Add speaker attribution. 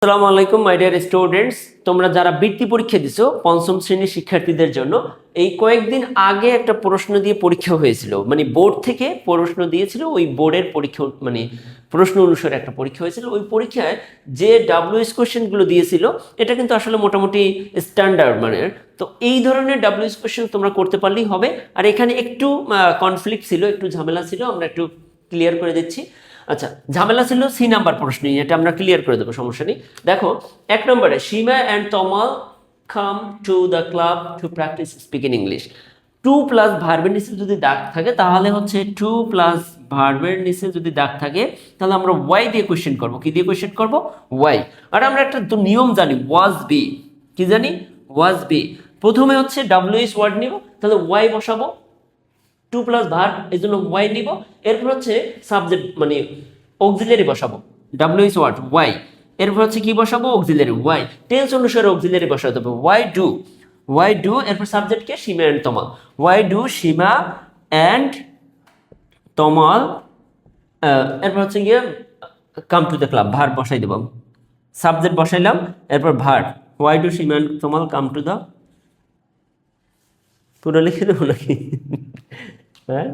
Speaker 1: আসসালামু আলাইকুম my dear students, তোমরা যারা বৃত্তি পরীক্ষা দিছো পঞ্চম শ্রেণীর শিক্ষার্থীদের জন্য এই কয়েকদিন আগে একটা প্রশ্ন দিয়ে পরীক্ষা হয়েছিল, মানে বোর্ড থেকে প্রশ্ন দিয়েছিল। ওই বোর্ডের পরীক্ষা মানে প্রশ্ন অনুসারে একটা পরীক্ষা হয়েছিল। ওই পরীক্ষায় যে ডাব্লিউএস কোশ্চেনগুলো দিয়েছিল এটা কিন্তু আসলে মোটামুটি স্ট্যান্ডার্ড মানের। তো এই ধরনের ডাব্লিউএস কোশ্চেন তোমরা করতে পারলেই হবে। আর এখানে একটু কনফ্লিক্ট ছিল, একটু ঝামেলা ছিল, আমরা একটু ক্লিয়ার করে দিচ্ছি। আচ্ছা, ঝামেলা ছিল সি নাম্বার প্রশ্ন, এটা আমরা ক্লিয়ার করে দেবো, সমস্যা নেই। দেখো, এক নম্বরে Seema and Tamal come to the club to practise speaking English. To plus ভার্বের নিচে যদি দাগ থাকে তাহলে হচ্ছে টু প্লাস ভার্বের নিচে যদি দাগ থাকে তাহলে আমরা ওয়াই দিয়ে কোয়েশ্চেন করবো। কি দিয়ে কোয়েশ্চেন করবো? ওয়াই। আর আমরা একটা তো নিয়ম জানি, ওয়াজ বি। কি জানি? ওয়াজ বি। প্রথমে হচ্ছে ডাব্লিউএস ওয়ার্ড নিব, তাহলে ওয়াই বসাবো, টু প্লাস ভার্ব, এই জন্য ওয়াই নিব। এরপর হচ্ছে সাবজেক্ট মানে অক্সিলারি বসাবো, ডাব্লিউএস ওয়ার্ড ওয়াই। এরপর হচ্ছে কি বসাবো? Auxiliary why. টেন্স অনুসারে অক্সিলারি বসাতে হবে, ওয়াই ডু, ওয়াই ডু। এরপর সাবজেক্টকে Seema and Tamal, why do Seema and Tamal. এরপর হচ্ছে গিয়ে come to the club, verb বসাই দেব, সাবজেক্ট বসাইলাম, এরপর verb, why do Seema and Tamal come to the. পুরো লিখে দেবো নাকি? হ্যাঁ।